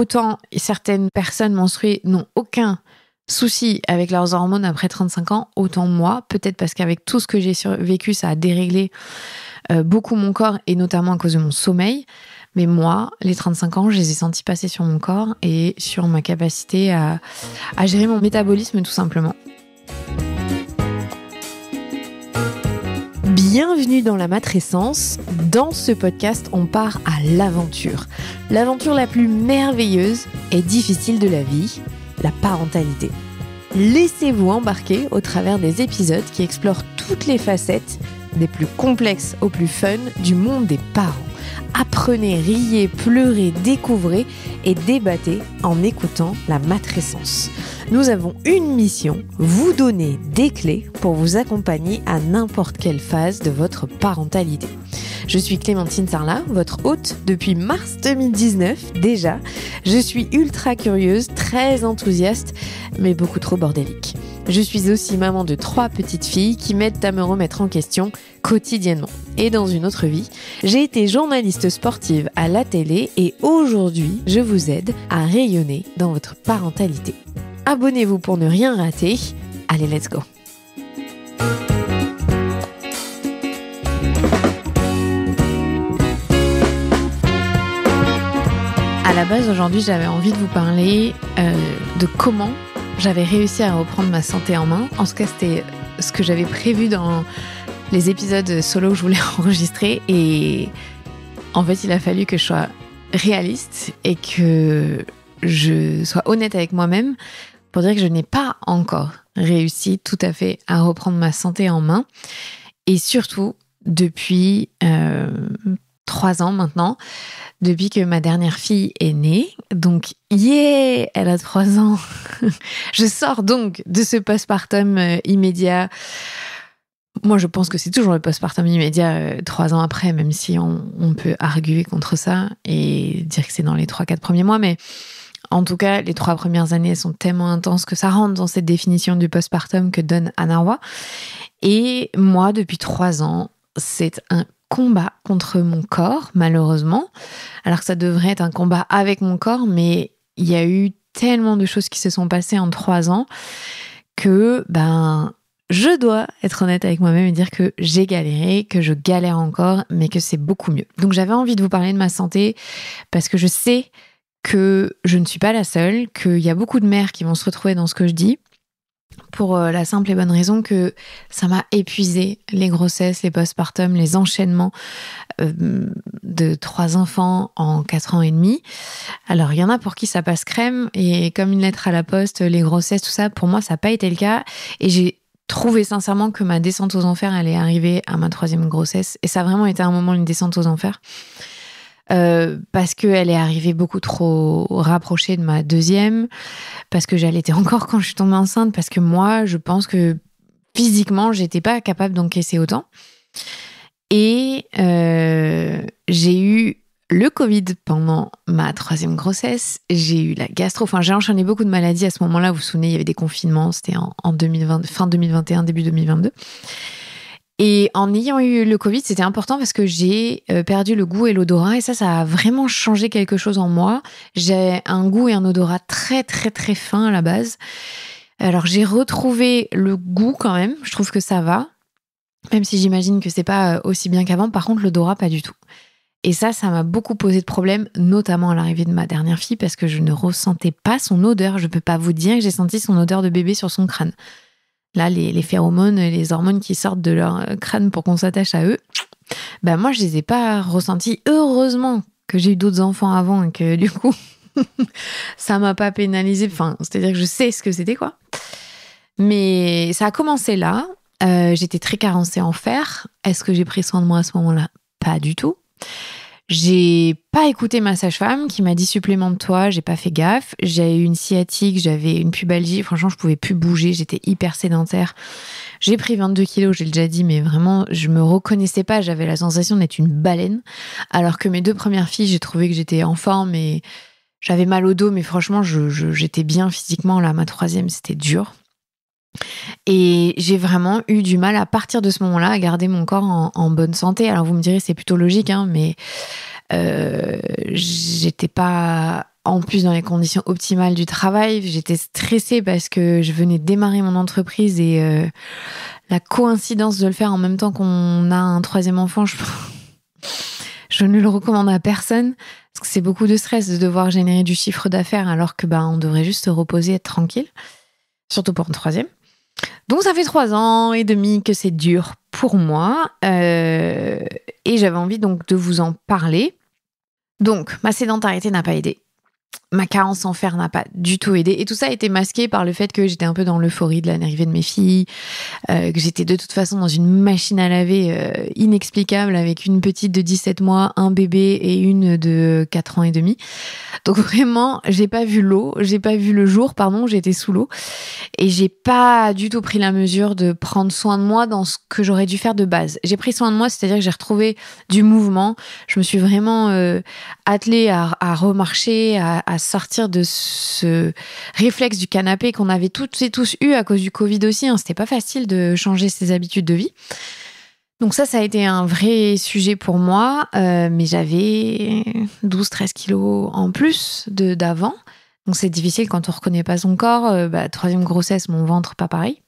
autant certaines personnes menstruées n'ont aucun souci avec leurs hormones après 35 ans, autant moi, peut-être parce qu'avec tout ce que j'ai vécu, ça a déréglé beaucoup mon corps, et notamment à cause de mon sommeil. Mais moi, les 35 ans, je les ai sentis passer sur mon corps et sur ma capacité à gérer mon métabolisme, tout simplement. Bienvenue dans la matrescence. Dans ce podcast, on part à l'aventure. L'aventure la plus merveilleuse et difficile de la vie, la parentalité. Laissez-vous embarquer au travers des épisodes qui explorent toutes les facettes, des plus complexes aux plus fun, du monde des parents. Apprenez, riez, pleurez, découvrez et débattez en écoutant la matrescence. Nous avons une mission, vous donner des clés pour vous accompagner à n'importe quelle phase de votre parentalité. Je suis Clémentine Sarlat, votre hôte depuis mars 2019 déjà. Je suis ultra curieuse, très enthousiaste, mais beaucoup trop bordélique. Je suis aussi maman de 3 petites filles qui m'aident à me remettre en question quotidiennement. Et dans une autre vie, j'ai été journaliste sportive à la télé et aujourd'hui, je vous aide à rayonner dans votre parentalité. Abonnez-vous pour ne rien rater. Allez, let's go! À la base, aujourd'hui, j'avais envie de vous parler de comment j'avais réussi à reprendre ma santé en main. En tout cas, c'était ce que j'avais prévu dans les épisodes solo que je voulais enregistrer. Et en fait, il a fallu que je sois réaliste et que je sois honnête avec moi-même pour dire que je n'ai pas encore réussi tout à fait à reprendre ma santé en main. Et surtout, depuis 3 ans maintenant, depuis que ma dernière fille est née. Donc, elle a 3 ans. Je sors donc de ce postpartum immédiat. Moi, je pense que c'est toujours le postpartum immédiat 3 ans après, même si on peut arguer contre ça et dire que c'est dans les 3-4 premiers mois. Mais en tout cas, les 3 premières années sont tellement intenses que ça rentre dans cette définition du postpartum que donne Anna Roy. Et moi, depuis 3 ans, c'est un combat contre mon corps, malheureusement. Alors que ça devrait être un combat avec mon corps, mais il y a eu tellement de choses qui se sont passées en 3 ans que je dois être honnête avec moi-même et dire que j'ai galéré, que je galère encore, mais que c'est beaucoup mieux. Donc j'avais envie de vous parler de ma santé parce que je sais que je ne suis pas la seule, qu'il y a beaucoup de mères qui vont se retrouver dans ce que je dis, pour la simple et bonne raison que ça m'a épuisé, les grossesses, les postpartum, les enchaînements de 3 enfants en 4 ans et demi. Alors, il y en a pour qui ça passe crème, et comme une lettre à la poste, les grossesses, tout ça, pour moi, ça n'a pas été le cas. Et j'ai trouvé sincèrement que ma descente aux enfers, elle est arrivée à ma 3e grossesse. Et ça a vraiment été un moment, une descente aux enfers. Parce qu'elle est arrivée beaucoup trop rapprochée de ma 2e, parce que j'allaitais encore quand je suis tombée enceinte, parce que moi, je pense que physiquement, j'étais pas capable d'encaisser autant. Et j'ai eu le Covid pendant ma 3e grossesse, j'ai eu la gastro, j'ai enchaîné beaucoup de maladies à ce moment-là. Vous vous souvenez, il y avait des confinements, c'était en 2020, fin 2021, début 2022. Et en ayant eu le Covid, c'était important parce que j'ai perdu le goût et l'odorat. Et ça a vraiment changé quelque chose en moi. J'ai un goût et un odorat très, très, très fin à la base. Alors, j'ai retrouvé le goût quand même. Je trouve que ça va. Même si j'imagine que c'est pas aussi bien qu'avant. Par contre, l'odorat, pas du tout. Et ça m'a beaucoup posé de problèmes, notamment à l'arrivée de ma dernière fille, parce que je ne ressentais pas son odeur. Je peux pas vous dire que j'ai senti son odeur de bébé sur son crâne. Là, les phéromones, les hormones qui sortent de leur crâne pour qu'on s'attache à eux, moi, je les ai pas ressentis. Heureusement que j'ai eu d'autres enfants avant et que du coup, ça m'a pas pénalisée. C'est-à-dire que je sais ce que c'était, quoi. Mais ça a commencé là. J'étais très carencée en fer. Est-ce que j'ai pris soin de moi à ce moment-là? Pas du tout. J'ai pas écouté ma sage-femme qui m'a dit supplémente-toi, j'ai pas fait gaffe. J'ai eu une sciatique, j'avais une pubalgie, franchement je pouvais plus bouger, j'étais hyper sédentaire. J'ai pris 22 kilos, j'ai déjà dit, mais vraiment je me reconnaissais pas, j'avais la sensation d'être une baleine. Alors que mes 2 premières filles, j'ai trouvé que j'étais en forme et j'avais mal au dos, mais franchement j'étais bien physiquement. Là, ma 3e, c'était dur. Et j'ai vraiment eu du mal à partir de ce moment-là à garder mon corps en bonne santé. Alors vous me direz c'est plutôt logique, mais J'étais pas en plus dans les conditions optimales du travail. J'étais stressée parce que je venais de démarrer mon entreprise et la coïncidence de le faire en même temps qu'on a un troisième enfant, je ne le recommande à personne parce que c'est beaucoup de stress de devoir générer du chiffre d'affaires alors que on devrait juste se reposer, être tranquille, surtout pour un troisième. Donc ça fait 3 ans et demi que c'est dur pour moi et j'avais envie donc de vous en parler. Donc ma sédentarité n'a pas aidé. Ma carence en fer n'a pas du tout aidé. Et tout ça a été masqué par le fait que j'étais un peu dans l'euphorie de l'arrivée de mes filles, que j'étais de toute façon dans une machine à laver inexplicable avec une petite de 17 mois, un bébé et une de 4 ans et demi. Donc vraiment, j'ai pas vu le jour, j'étais sous l'eau. Et j'ai pas du tout pris la mesure de prendre soin de moi dans ce que j'aurais dû faire de base. J'ai pris soin de moi, c'est-à-dire que j'ai retrouvé du mouvement. Je me suis vraiment attelée à remarcher, à sortir de ce réflexe du canapé qu'on avait toutes et tous eu à cause du Covid aussi. C'était pas facile de changer ses habitudes de vie. Donc ça a été un vrai sujet pour moi, mais j'avais 12-13 kilos en plus d'avant. Donc c'est difficile quand on reconnaît pas son corps. Troisième grossesse, mon ventre, pas pareil.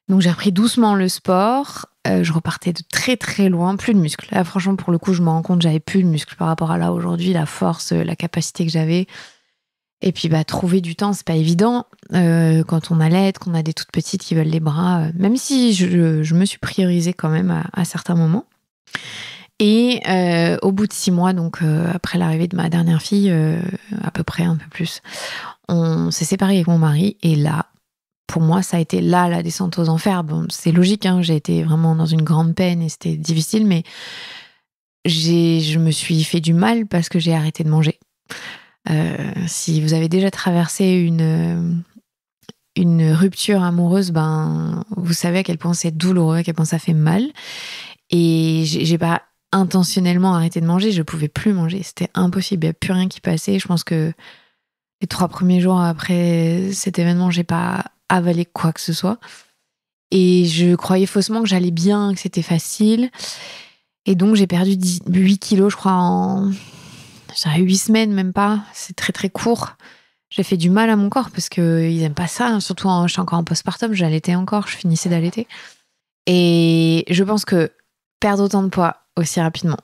Donc j'ai repris doucement le sport. Je repartais de très très loin, plus de muscles. Là, franchement, pour le coup, je me rends compte, j'avais plus de muscles par rapport à là aujourd'hui, la force, la capacité que j'avais. Et puis trouver du temps, c'est pas évident. Quand on allaite, qu'on a des toutes petites qui veulent les bras, même si je me suis priorisée quand même à certains moments. Et au bout de 6 mois, donc après l'arrivée de ma dernière fille, à peu près, un peu plus, on s'est séparés avec mon mari. Et là, pour moi, ça a été la descente aux enfers. Bon, c'est logique, j'ai été vraiment dans une grande peine et c'était difficile, mais je me suis fait du mal parce que j'ai arrêté de manger. Si vous avez déjà traversé une rupture amoureuse, vous savez à quel point c'est douloureux, à quel point ça fait mal. Et j'ai pas intentionnellement arrêté de manger, je pouvais plus manger, c'était impossible, il n'y a plus rien qui passait. Je pense que les 3 premiers jours après cet événement, j'ai pas avalé quoi que ce soit. Et je croyais faussement que j'allais bien, que c'était facile. Et donc j'ai perdu 8 kilos, je crois, en 8 semaines, même pas. C'est très très court. J'ai fait du mal à mon corps parce qu'ils aiment pas ça. Surtout, j'étais encore en postpartum, j'allaitais encore, je finissais d'allaiter. Et je pense que perdre autant de poids aussi rapidement,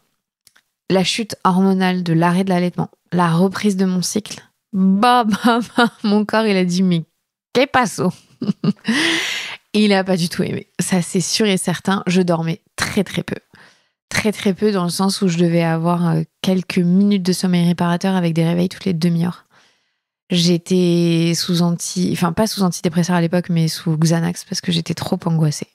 la chute hormonale de l'arrêt de l'allaitement, la reprise de mon cycle, mon corps, il a dit, mais qu'est passo? Il a pas du tout aimé. Ça, c'est sûr et certain. Je dormais très très peu. Très très peu dans le sens où je devais avoir quelques minutes de sommeil réparateur avec des réveils toutes les demi-heures. J'étais pas sous antidépresseur à l'époque, mais sous Xanax parce que j'étais trop angoissée.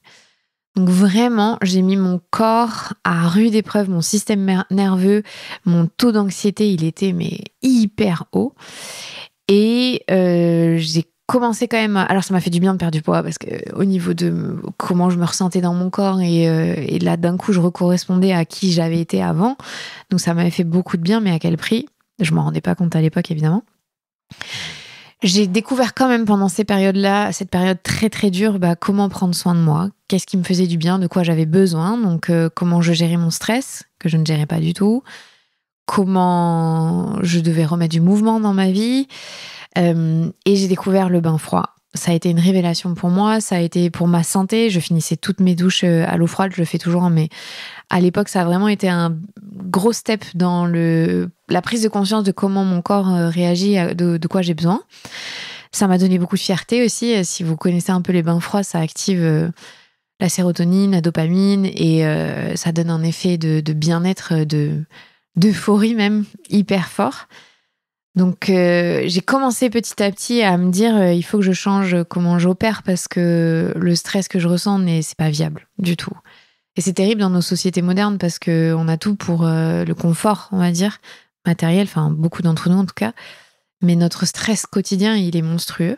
Donc vraiment, j'ai mis mon corps à rude épreuve, mon système nerveux, mon taux d'anxiété, il était hyper haut. Et j'ai commencé quand même... Alors ça m'a fait du bien de perdre du poids parce qu'au niveau de comment je me ressentais dans mon corps et là d'un coup je recorrespondais à qui j'avais été avant. Donc ça m'avait fait beaucoup de bien, mais à quel prix? Je m'en rendais pas compte à l'époque évidemment. J'ai découvert quand même pendant cette période très très dure, comment prendre soin de moi, qu'est-ce qui me faisait du bien, de quoi j'avais besoin, donc comment je gérais mon stress, que je ne gérais pas du tout, comment je devais remettre du mouvement dans ma vie, et j'ai découvert le bain froid. Ça a été une révélation pour moi, ça a été pour ma santé. Je finissais toutes mes douches à l'eau froide, je le fais toujours, mais à l'époque, ça a vraiment été un gros step dans la prise de conscience de comment mon corps réagit, de quoi j'ai besoin. Ça m'a donné beaucoup de fierté aussi. Si vous connaissez un peu les bains froids, ça active la sérotonine, la dopamine, et ça donne un effet de bien-être, d'euphorie même, hyper fort. Donc j'ai commencé petit à petit à me dire il faut que je change comment j'opère parce que le stress que je ressens, c'est pas viable du tout. Et c'est terrible dans nos sociétés modernes parce qu'on a tout pour le confort, on va dire, matériel, enfin beaucoup d'entre nous en tout cas. Mais notre stress quotidien, il est monstrueux.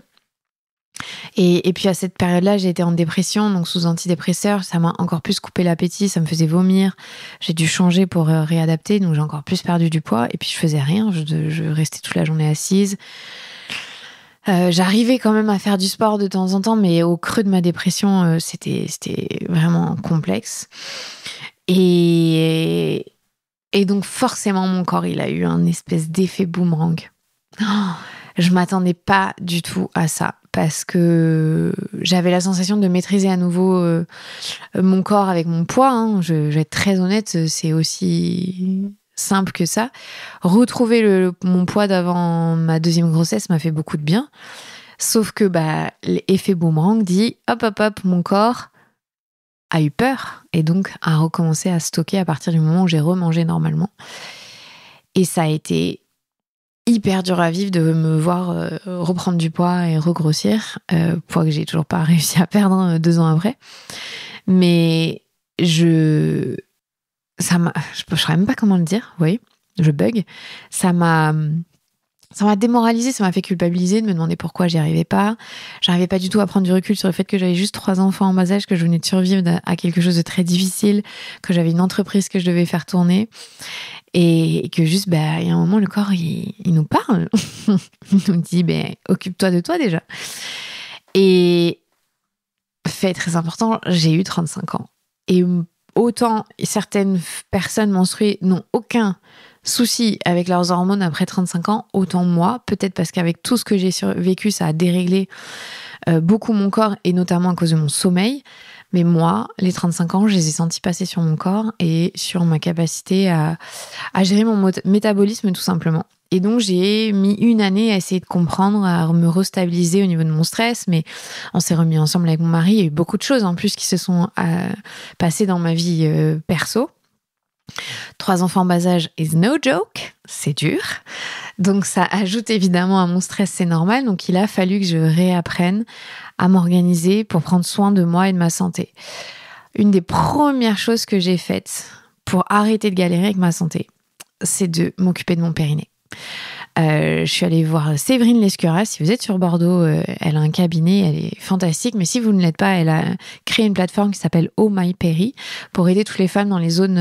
Et puis à cette période-là, j'ai été en dépression, donc sous antidépresseurs, ça m'a encore plus coupé l'appétit, ça me faisait vomir. J'ai dû changer pour réadapter, donc j'ai encore plus perdu du poids. Et puis je faisais rien, je restais toute la journée assise. J'arrivais quand même à faire du sport de temps en temps, mais au creux de ma dépression, c'était vraiment complexe. Et Et donc forcément, mon corps, il a eu un espèce d'effet boomerang. Oh, je m'attendais pas du tout à ça parce que j'avais la sensation de maîtriser à nouveau mon corps avec mon poids. Hein. Je vais être très honnête, c'est aussi simple que ça. Retrouver mon poids d'avant ma deuxième grossesse m'a fait beaucoup de bien. Sauf que l'effet boomerang dit hop, hop, hop, mon corps a eu peur et donc a recommencé à stocker à partir du moment où j'ai remangé normalement. Et ça a été hyper dur à vivre de me voir reprendre du poids et regrossir, poids que j'ai toujours pas réussi à perdre 2 ans après. Mais je saurais même pas comment le dire, vous voyez, je bug. Ça m'a démoralisée, ça m'a fait culpabiliser, de me demander pourquoi j'y arrivais pas. J'arrivais pas du tout à prendre du recul sur le fait que j'avais juste 3 enfants en bas âge, que je venais de survivre à quelque chose de très difficile, que j'avais une entreprise que je devais faire tourner. Et que juste, il y a un moment, le corps, il nous parle. Il nous dit, occupe-toi de toi déjà. Et fait très important, j'ai eu 35 ans. Et autant certaines personnes menstruées n'ont aucun souci avec leurs hormones après 35 ans, autant moi, peut-être parce qu'avec tout ce que j'ai vécu, ça a déréglé beaucoup mon corps, et notamment à cause de mon sommeil. Mais moi, les 35 ans, je les ai sentis passer sur mon corps et sur ma capacité à gérer mon métabolisme tout simplement. Et donc, j'ai mis 1 année à essayer de comprendre, à me restabiliser au niveau de mon stress. Mais on s'est remis ensemble avec mon mari. Il y a eu beaucoup de choses en plus qui se sont passées dans ma vie perso. 3 enfants en bas âge is no joke, c'est dur. Donc ça ajoute évidemment à mon stress, c'est normal. Donc il a fallu que je réapprenne à m'organiser pour prendre soin de moi et de ma santé. Une des premières choses que j'ai faites pour arrêter de galérer avec ma santé, c'est de m'occuper de mon périnée. Je suis allée voir Séverine Lescura. Si vous êtes sur Bordeaux, elle a un cabinet, elle est fantastique. Mais si vous ne l'êtes pas, elle a créé une plateforme qui s'appelle Oh My Péri pour aider toutes les femmes dans les zones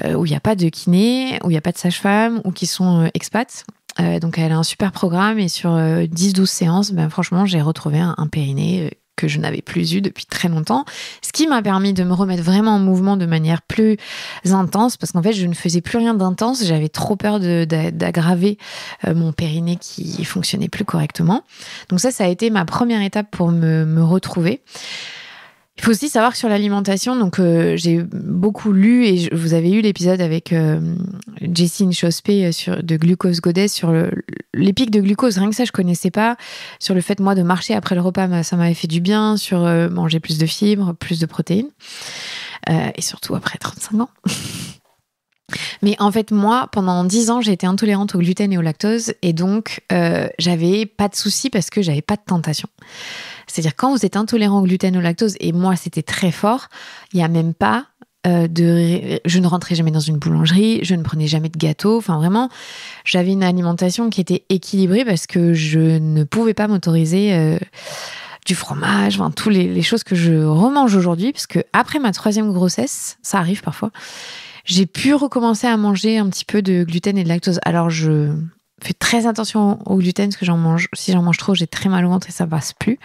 où il n'y a pas de kiné, où il n'y a pas de sage-femme, ou qui sont expats. Donc elle a un super programme et sur 10-12 séances, franchement, j'ai retrouvé un périnée que je n'avais plus eu depuis très longtemps, ce qui m'a permis de me remettre vraiment en mouvement de manière plus intense, parce qu'en fait, je ne faisais plus rien d'intense, j'avais trop peur d'aggraver mon périnée qui fonctionnait plus correctement. Donc ça a été ma première étape pour me retrouver. Il faut aussi savoir que sur l'alimentation, donc j'ai beaucoup lu, et vous avez eu l'épisode avec Jessine Chospé de Glucose Goddess sur les pics de glucose. Rien que ça, je connaissais pas. Sur le fait, moi, de marcher après le repas, ça m'avait fait du bien. Sur manger plus de fibres, plus de protéines. Et surtout après 35 ans. Mais en fait, moi, pendant 10 ans, j'ai été intolérante au gluten et au lactose. Et donc, j'avais pas de soucis parce que j'avais pas de tentation. C'est-à-dire, quand vous êtes intolérant au gluten, au lactose, et moi, c'était très fort, il n'y a même pas je ne rentrais jamais dans une boulangerie, je ne prenais jamais de gâteau. Enfin, vraiment, j'avais une alimentation qui était équilibrée parce que je ne pouvais pas m'autoriser du fromage, enfin, toutes les choses que je remange aujourd'hui. Parce que après ma 3e grossesse, ça arrive parfois, j'ai pu recommencer à manger un petit peu de gluten et de lactose. Alors, je fais très attention au gluten parce que si j'en mange trop, j'ai très mal au ventre et ça passe plus.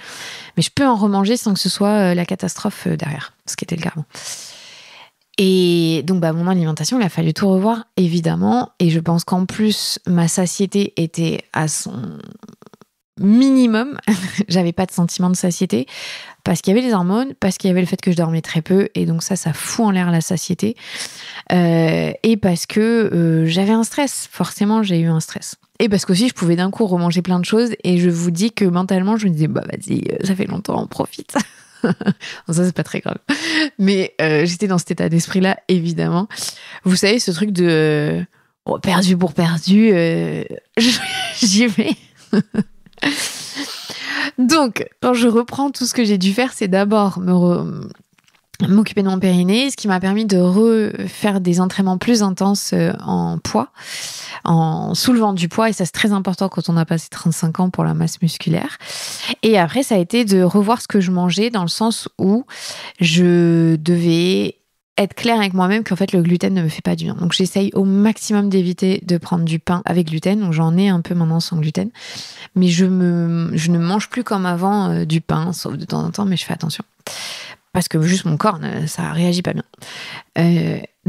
Mais je peux en remanger sans que ce soit la catastrophe derrière, ce qui était le cas avant. Et donc, mon alimentation, il a fallu tout revoir, évidemment. Et je pense qu'en plus, ma satiété était à son minimum. J'avais pas de sentiment de satiété parce qu'il y avait les hormones, parce qu'il y avait le fait que je dormais très peu. Et donc ça fout en l'air la satiété. Et parce que j'avais un stress. Forcément, j'ai eu un stress. Et parce qu'aussi, je pouvais d'un coup remanger plein de choses. Et je vous dis que mentalement, je me disais, vas-y, ça fait longtemps, on profite. Bon, ça, c'est pas très grave. Mais j'étais dans cet état d'esprit-là, évidemment. Vous savez, ce truc de perdu pour perdu, j'y vais. Donc, quand je reprends tout ce que j'ai dû faire, c'est d'abord m'occuper de mon périnée, ce qui m'a permis de refaire des entraînements plus intenses en poids, en soulevant du poids, et ça c'est très important quand on a passé 35 ans pour la masse musculaire. Et après, ça a été de revoir ce que je mangeais, dans le sens où je devais être claire avec moi-même qu'en fait le gluten ne me fait pas du bien. Donc j'essaye au maximum d'éviter de prendre du pain avec gluten, donc j'en ai un peu maintenant sans gluten, mais je ne mange plus comme avant du pain, sauf de temps en temps, mais je fais attention. Parce que juste mon corps, ça réagit pas bien.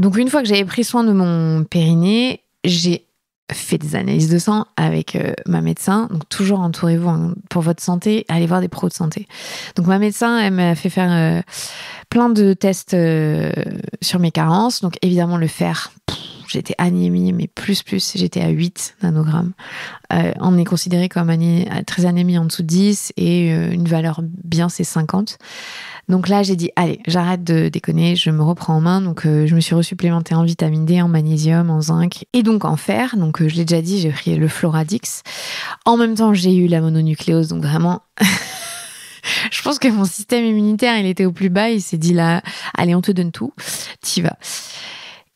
Donc une fois que j'avais pris soin de mon périnée, j'ai fait des analyses de sang avec ma médecin. Donc toujours entourez-vous pour votre santé, allez voir des pros de santé. Donc ma médecin, elle m'a fait faire plein de tests sur mes carences. Donc évidemment le fer, j'étais anémie, mais plus, j'étais à 8 nanogrammes. On est considéré comme très anémie en dessous de 10 et une valeur bien, c'est 50. Donc là, j'ai dit, allez, j'arrête de déconner, je me reprends en main. Donc, je me suis resupplémentée en vitamine D, en magnésium, en zinc et donc en fer. Donc, je l'ai déjà dit, j'ai pris le Floradix. En même temps, j'ai eu la mononucléose. Donc, vraiment, je pense que mon système immunitaire, il était au plus bas. Il s'est dit là, allez, on te donne tout, t'y vas.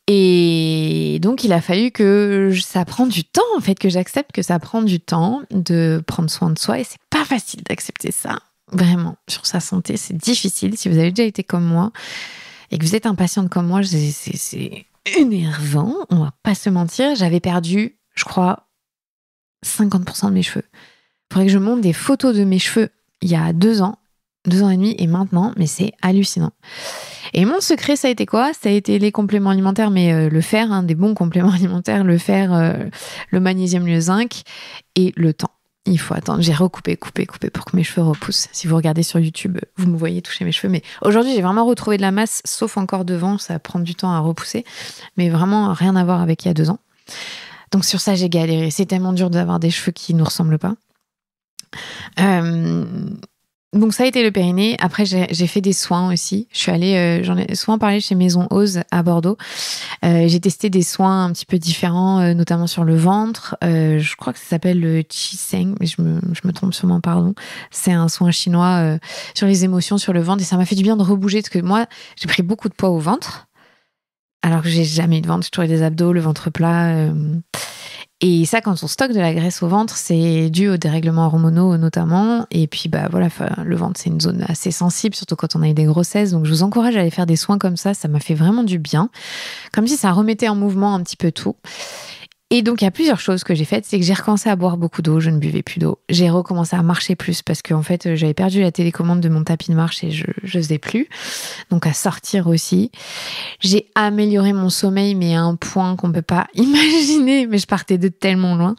Et donc, il a fallu que ça prenne du temps, en fait, que j'accepte que ça prend du temps de prendre soin de soi. Et c'est pas facile d'accepter ça. Vraiment, sur sa santé, c'est difficile. Si vous avez déjà été comme moi et que vous êtes impatiente comme moi, c'est énervant, on va pas se mentir. J'avais perdu, je crois, 50% de mes cheveux. Il faudrait que je monte des photos de mes cheveux il y a 2 ans et demi, et maintenant, mais c'est hallucinant. Et mon secret, ça a été quoi ? Ça a été les compléments alimentaires, mais le fer, des bons compléments alimentaires, le fer, le magnésium, le zinc et le temps. Il faut attendre. J'ai recoupé, coupé pour que mes cheveux repoussent. Si vous regardez sur YouTube, vous me voyez toucher mes cheveux. Mais aujourd'hui, j'ai vraiment retrouvé de la masse, sauf encore devant. Ça prend du temps à repousser. Mais vraiment, rien à voir avec il y a 2 ans. Donc sur ça, j'ai galéré. C'est tellement dur d'avoir des cheveux qui ne nous ressemblent pas. Donc ça a été le périnée. Après, j'ai fait des soins aussi. Je suis allée, j'en ai souvent parlé chez Maison Ose à Bordeaux. J'ai testé des soins un petit peu différents, notamment sur le ventre. Je crois que ça s'appelle le Qigong, mais je me trompe sûrement, pardon. C'est un soin chinois sur les émotions, sur le ventre. Et ça m'a fait du bien de rebouger, parce que moi, j'ai pris beaucoup de poids au ventre, alors que j'ai jamais eu de ventre. J'ai toujours eu des abdos, le ventre plat. Et ça, quand on stocke de la graisse au ventre, c'est dû aux dérèglements hormonaux notamment. Et puis, voilà, le ventre, c'est une zone assez sensible, surtout quand on a eu des grossesses. Donc, je vous encourage à aller faire des soins comme ça. Ça m'a fait vraiment du bien. Comme si ça remettait en mouvement un petit peu tout. Et donc, il y a plusieurs choses que j'ai faites. C'est que j'ai recommencé à boire beaucoup d'eau. Je ne buvais plus d'eau. J'ai recommencé à marcher plus parce qu'en fait, j'avais perdu la télécommande de mon tapis de marche et je faisais plus. Donc, à sortir aussi. J'ai amélioré mon sommeil, mais à un point qu'on ne peut pas imaginer. Mais je partais de tellement loin.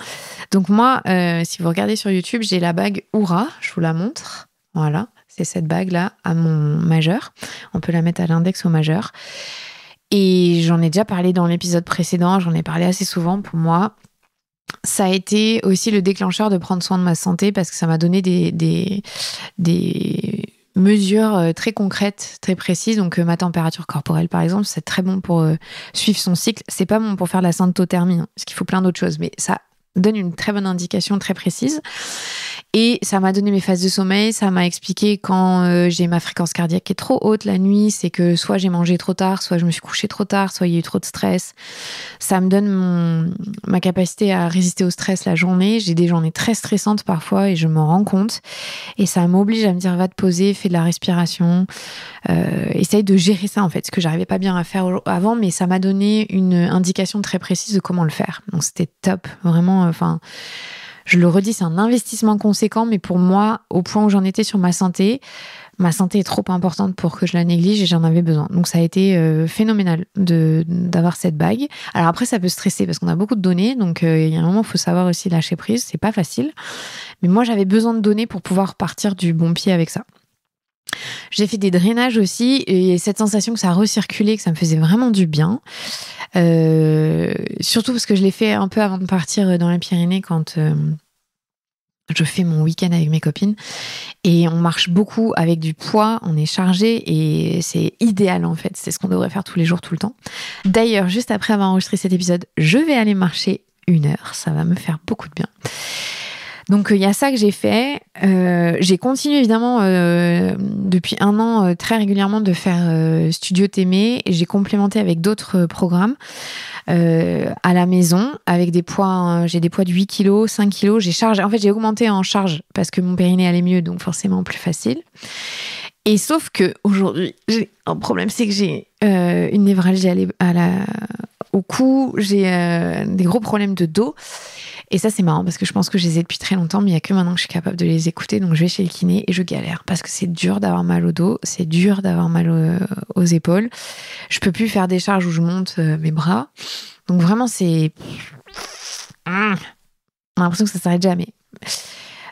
Donc, moi, si vous regardez sur YouTube, j'ai la bague Oura. Je vous la montre. Voilà. C'est cette bague-là à mon majeur. On peut la mettre à l'index au majeur. Et j'en ai déjà parlé dans l'épisode précédent, j'en ai parlé assez souvent. Pour moi, ça a été aussi le déclencheur de prendre soin de ma santé parce que ça m'a donné des mesures très concrètes, très précises. Donc ma température corporelle, par exemple, c'est très bon pour suivre son cycle. C'est pas bon pour faire de la symptothermie, parce qu'il faut plein d'autres choses, mais ça donne une très bonne indication très précise. Et ça m'a donné mes phases de sommeil, ça m'a expliqué quand j'ai ma fréquence cardiaque qui est trop haute la nuit, c'est que soit j'ai mangé trop tard, soit je me suis couchée trop tard, soit il y a eu trop de stress. Ça me donne ma capacité à résister au stress la journée. J'ai des journées très stressantes parfois et je m'en rends compte. Et ça m'oblige à me dire, va te poser, fais de la respiration. Essaye de gérer ça en fait, ce que j'arrivais pas bien à faire avant, mais ça m'a donné une indication très précise de comment le faire. Donc c'était top, vraiment, je le redis, c'est un investissement conséquent, mais pour moi, au point où j'en étais sur ma santé est trop importante pour que je la néglige et j'en avais besoin. Donc ça a été phénoménal d'avoir cette bague. Alors après, ça peut stresser parce qu'on a beaucoup de données, donc il y a un moment, il faut savoir aussi lâcher prise, c'est pas facile. Mais moi, j'avais besoin de données pour pouvoir partir du bon pied avec ça. J'ai fait des drainages aussi et cette sensation que ça recirculait, que ça me faisait vraiment du bien. Surtout parce que je l'ai fait un peu avant de partir dans les Pyrénées quand je fais mon week-end avec mes copines et on marche beaucoup avec du poids, on est chargé et c'est idéal en fait, c'est ce qu'on devrait faire tous les jours, tout le temps. D'ailleurs, juste après avoir enregistré cet épisode, je vais aller marcher 1 heure, ça va me faire beaucoup de bien. Donc il y a ça que j'ai fait. J'ai continué évidemment depuis 1 an très régulièrement de faire Studio Témé et j'ai complémenté avec d'autres programmes à la maison avec des poids. J'ai des poids de 8 kg, 5 kg. J'ai augmenté en charge parce que mon périnée allait mieux, donc forcément plus facile. Et sauf que aujourd'hui j'ai un problème, c'est que j'ai une névralgie au cou, j'ai des gros problèmes de dos. Et ça, c'est marrant parce que je pense que je les ai depuis très longtemps, mais il n'y a que maintenant que je suis capable de les écouter. Donc, je vais chez le kiné et je galère parce que c'est dur d'avoir mal au dos, c'est dur d'avoir mal aux épaules. Je peux plus faire des charges où je monte mes bras. Donc, vraiment, c'est... On a l'impression que ça s'arrête jamais.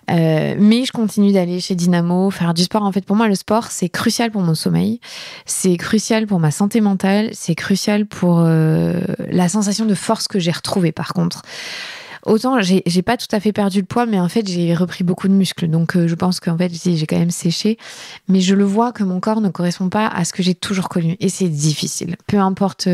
Mais je continue d'aller chez Dynamo, faire du sport. En fait, pour moi, le sport, c'est crucial pour mon sommeil. C'est crucial pour ma santé mentale. C'est crucial pour la sensation de force que j'ai retrouvée, par contre. Autant, j'ai pas tout à fait perdu le poids, mais en fait, j'ai repris beaucoup de muscles. Donc, je pense qu'en fait, j'ai quand même séché. Mais je le vois que mon corps ne correspond pas à ce que j'ai toujours connu. Et c'est difficile. Peu importe,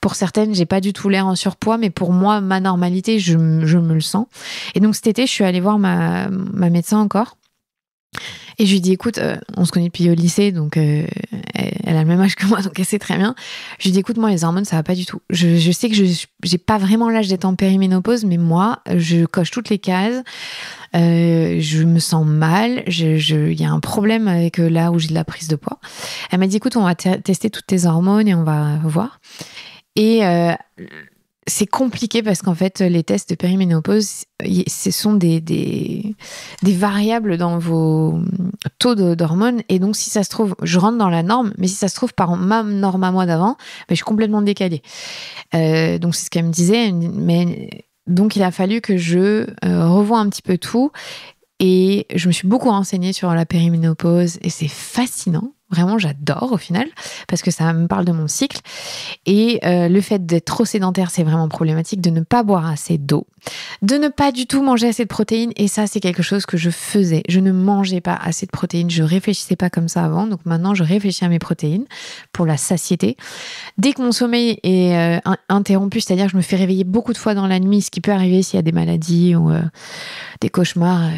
pour certaines, j'ai pas du tout l'air en surpoids, mais pour moi, ma normalité, je me le sens. Et donc, cet été, je suis allée voir ma médecin encore. Et je lui dis, écoute, on se connaît depuis au lycée, donc elle a le même âge que moi, donc elle sait très bien. Je lui dis, écoute, moi, les hormones, ça va pas du tout. Je sais que j'ai pas vraiment l'âge d'être en périménopause, mais moi, je coche toutes les cases. Je me sens mal. Il y a un problème avec là où j'ai de la prise de poids. Elle m'a dit, écoute, on va tester toutes tes hormones et on va voir. Et c'est compliqué parce qu'en fait, les tests de périménopause, ce sont des variables dans vos taux d'hormones. Et donc, si ça se trouve, je rentre dans la norme, mais si ça se trouve, par ma norme à moi d'avant, je suis complètement décalée. Donc, c'est ce qu'elle me disait. Mais donc, il a fallu que je revoie un petit peu tout. Et je me suis beaucoup renseignée sur la périménopause et c'est fascinant. Vraiment, j'adore au final parce que ça me parle de mon cycle. Et le fait d'être trop sédentaire, c'est vraiment problématique, de ne pas boire assez d'eau, de ne pas du tout manger assez de protéines. Et ça, c'est quelque chose que je faisais. Je ne mangeais pas assez de protéines. Je réfléchissais pas comme ça avant. Donc maintenant, je réfléchis à mes protéines pour la satiété. Dès que mon sommeil est interrompu, c'est-à-dire que je me fais réveiller beaucoup de fois dans la nuit, ce qui peut arriver s'il y a des maladies ou des cauchemars.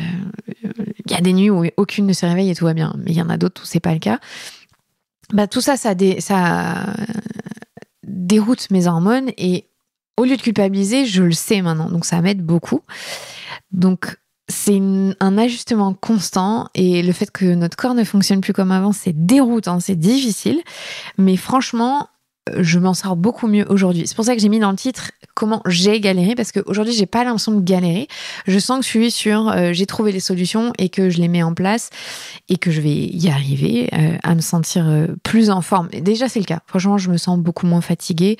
Il y a des nuits où aucune ne se réveille et tout va bien. Mais il y en a d'autres où c'est pas le cas. Tout ça, ça déroute mes hormones et au lieu de culpabiliser, je le sais maintenant. Donc, ça m'aide beaucoup. Donc, c'est un ajustement constant et le fait que notre corps ne fonctionne plus comme avant, c'est déroutant, c'est difficile. Mais franchement, je m'en sors beaucoup mieux aujourd'hui. C'est pour ça que j'ai mis dans le titre comment j'ai galéré, parce qu'aujourd'hui, j'ai pas l'impression de galérer. Je sens que je suis sur j'ai trouvé les solutions et que je les mets en place et que je vais y arriver à me sentir plus en forme. Et déjà, c'est le cas. Franchement, je me sens beaucoup moins fatiguée.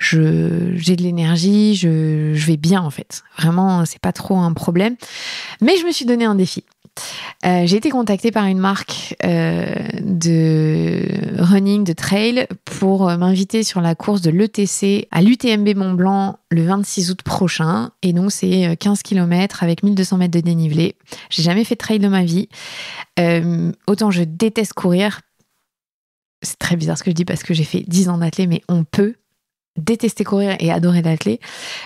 J'ai de l'énergie. Je vais bien, en fait. Vraiment, c'est pas trop un problème. Mais je me suis donné un défi. J'ai été contactée par une marque de running, de trail, pour m'inviter sur la course de l'ETC à l'UTMB Mont-Blanc le 26 août prochain. Et donc, c'est 15 km avec 1200 mètres de dénivelé. J'ai jamais fait de trail de ma vie. Autant je déteste courir. C'est très bizarre ce que je dis parce que j'ai fait 10 ans d'athlé, mais on peut détester courir et adorer l'athlé.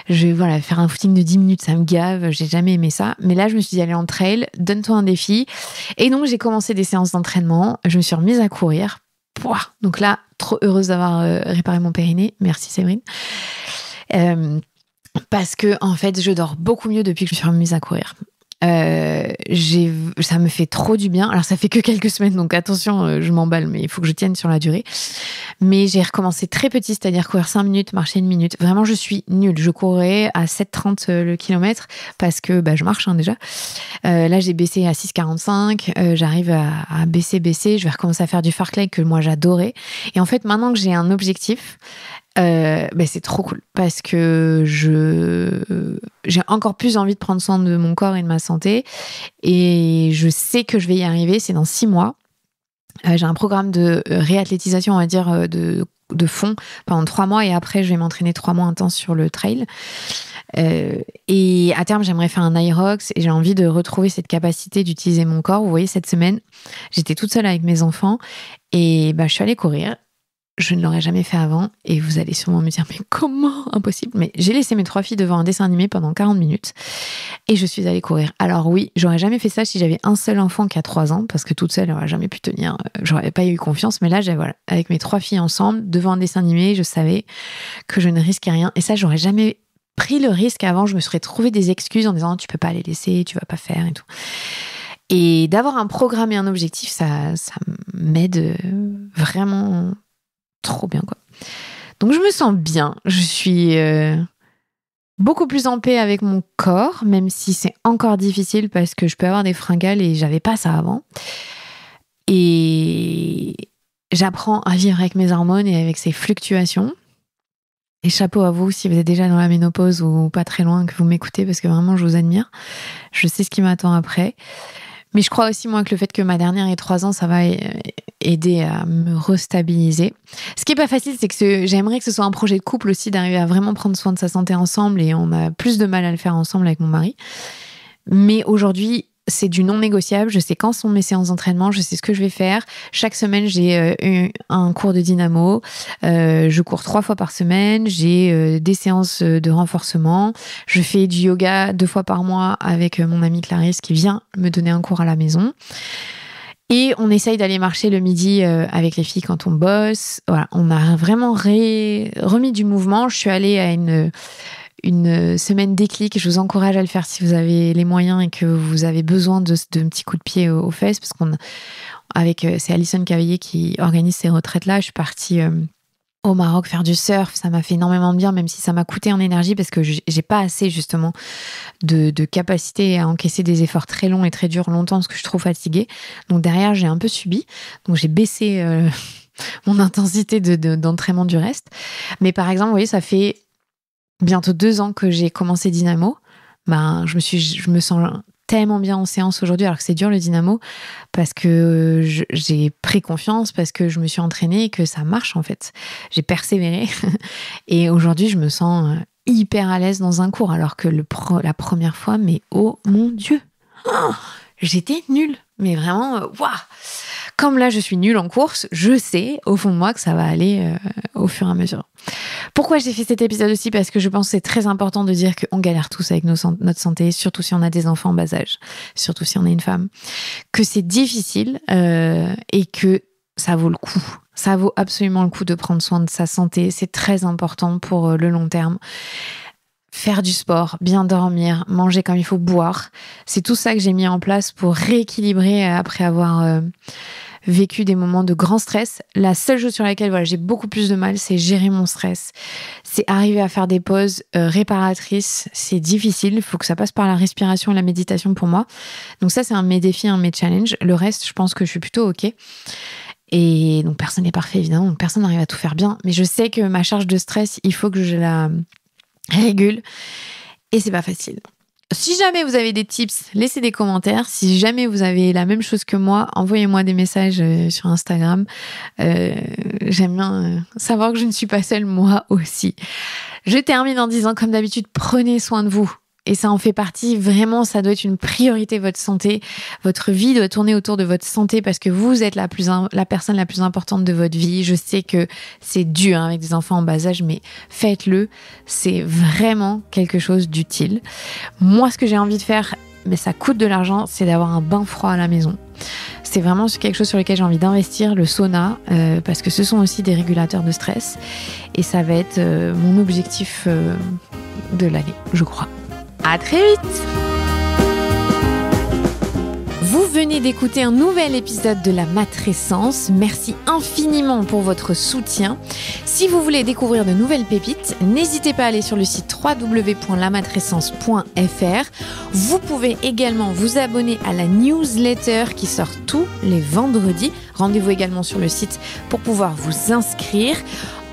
Je vais faire un footing de 10 minutes, ça me gave, j'ai jamais aimé ça. Mais là, je me suis dit, allez en trail, donne-toi un défi. Et donc, j'ai commencé des séances d'entraînement, je me suis remise à courir. Pouah. Donc là, trop heureuse d'avoir réparé mon périnée. Merci Séverine. Parce que, en fait, je dors beaucoup mieux depuis que je me suis remise à courir. Ça me fait trop du bien. Alors ça fait que quelques semaines, donc attention, je m'emballe, mais il faut que je tienne sur la durée. Mais j'ai recommencé très petit, c'est-à-dire courir 5 minutes, marcher 1 minute. Vraiment, je suis nulle. Je courais à 7,30 le kilomètre parce que je marche déjà. Là, j'ai baissé à 6,45. J'arrive à baisser. Je vais recommencer à faire du fartlek que moi j'adorais. Et en fait, maintenant que j'ai un objectif, c'est trop cool parce que j'ai encore plus envie de prendre soin de mon corps et de ma santé et je sais que je vais y arriver. C'est dans 6 mois. J'ai un programme de réathlétisation, on va dire, de fond pendant 3 mois et après je vais m'entraîner 3 mois intenses sur le trail. Et à terme, j'aimerais faire un Irox et j'ai envie de retrouver cette capacité d'utiliser mon corps. Vous voyez, cette semaine, j'étais toute seule avec mes enfants et je suis allée courir. Je ne l'aurais jamais fait avant et vous allez sûrement me dire mais comment? Impossible. Mais j'ai laissé mes 3 filles devant un dessin animé pendant 40 minutes et je suis allée courir. Alors oui, j'aurais jamais fait ça si j'avais un seul enfant qui a 3 ans parce que toute seule, j'aurais jamais pu tenir. J'aurais pas eu confiance. Mais là, avec mes 3 filles ensemble, devant un dessin animé, je savais que je ne risquais rien. Et ça, j'aurais jamais pris le risque avant. Je me serais trouvé des excuses en disant tu peux pas les laisser, tu vas pas faire et tout. Et d'avoir un programme et un objectif, ça m'aide vraiment trop bien, quoi. Donc, je me sens bien. Je suis beaucoup plus en paix avec mon corps, même si c'est encore difficile parce que je peux avoir des fringales et j'avais pas ça avant. Et j'apprends à vivre avec mes hormones et avec ces fluctuations. Et chapeau à vous si vous êtes déjà dans la ménopause ou pas très loin, que vous m'écoutez, parce que vraiment je vous admire. Je sais ce qui m'attend après. Mais je crois aussi, moi, que le fait que ma dernière ait 3 ans, ça va aider à me restabiliser. Ce qui est pas facile, c'est que j'aimerais que ce soit un projet de couple aussi, d'arriver à vraiment prendre soin de sa santé ensemble, et on a plus de mal à le faire ensemble avec mon mari. Mais aujourd'hui, c'est du non négociable. Je sais quand sont mes séances d'entraînement, je sais ce que je vais faire. Chaque semaine, j'ai un cours de dynamo. Je cours 3 fois par semaine. J'ai des séances de renforcement. Je fais du yoga 2 fois par mois avec mon amie Clarisse qui vient me donner un cours à la maison. Et on essaye d'aller marcher le midi avec les filles quand on bosse. Voilà, on a vraiment remis du mouvement. Je suis allée à une semaine déclic. Je vous encourage à le faire si vous avez les moyens et que vous avez besoin de petits coups de pied aux fesses, parce c'est Alison Cavaillé qui organise ces retraites-là. Je suis partie au Maroc faire du surf. Ça m'a fait énormément de bien, même si ça m'a coûté en énergie, parce que j'ai pas assez justement de capacité à encaisser des efforts très longs et très durs longtemps, parce que je suis trop fatiguée. Donc derrière, j'ai un peu subi. Donc j'ai baissé mon intensité d'entraînement du reste. Mais par exemple, vous voyez, ça fait bientôt 2 ans que j'ai commencé dynamo. Je me sens tellement bien en séance aujourd'hui, alors que c'est dur le dynamo, parce que j'ai pris confiance, parce que je me suis entraînée et que ça marche en fait. J'ai persévéré et aujourd'hui je me sens hyper à l'aise dans un cours, alors que la première fois, mais oh mon Dieu, j'étais nulle, mais vraiment, waouh. Comme là, je suis nulle en course, je sais au fond de moi que ça va aller au fur et à mesure. Pourquoi j'ai fait cet épisode aussi ? Parce que je pense que c'est très important de dire qu'on galère tous avec notre santé, surtout si on a des enfants en bas âge, surtout si on est une femme, que c'est difficile et que ça vaut le coup. Ça vaut absolument le coup de prendre soin de sa santé. C'est très important pour le long terme. Faire du sport, bien dormir, manger comme il faut, boire. C'est tout ça que j'ai mis en place pour rééquilibrer après avoir vécu des moments de grand stress. La seule chose sur laquelle j'ai beaucoup plus de mal, c'est gérer mon stress. C'est arriver à faire des pauses réparatrices. C'est difficile, il faut que ça passe par la respiration et la méditation pour moi. Donc ça, c'est un de mes défis, un de mes challenges. Le reste, je pense que je suis plutôt OK. Et donc personne n'est parfait, évidemment. Donc personne n'arrive à tout faire bien. Mais je sais que ma charge de stress, il faut que je la régule. Et c'est pas facile. Si jamais vous avez des tips, laissez des commentaires. Si jamais vous avez la même chose que moi, envoyez-moi des messages sur Instagram. J'aime bien savoir que je ne suis pas seule, moi aussi. Je termine en disant, comme d'habitude, prenez soin de vous. Et ça en fait partie, vraiment, ça doit être une priorité, votre santé. Votre vie doit tourner autour de votre santé, parce que vous êtes la personne la plus importante de votre vie. Je sais que c'est dur avec des enfants en bas âge, mais faites-le. C'est vraiment quelque chose d'utile. Moi, ce que j'ai envie de faire, mais ça coûte de l'argent, c'est d'avoir un bain froid à la maison. C'est vraiment quelque chose sur lequel j'ai envie d'investir, le sauna, parce que ce sont aussi des régulateurs de stress. Et ça va être mon objectif de l'année, je crois. À très vite! Vous venez d'écouter un nouvel épisode de la Matrescence. Merci infiniment pour votre soutien. Si vous voulez découvrir de nouvelles pépites, n'hésitez pas à aller sur le site www.lamatrescence.fr. Vous pouvez également vous abonner à la newsletter qui sort tous les vendredis. Rendez-vous également sur le site pour pouvoir vous inscrire.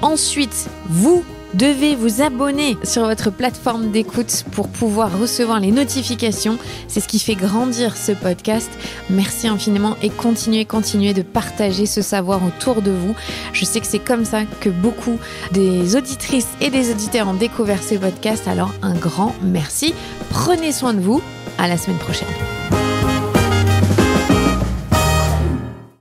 Ensuite, vous devez vous abonner sur votre plateforme d'écoute pour pouvoir recevoir les notifications. C'est ce qui fait grandir ce podcast. Merci infiniment et continuez de partager ce savoir autour de vous. Je sais que c'est comme ça que beaucoup des auditrices et des auditeurs ont découvert ce podcast. Alors un grand merci. Prenez soin de vous. À la semaine prochaine.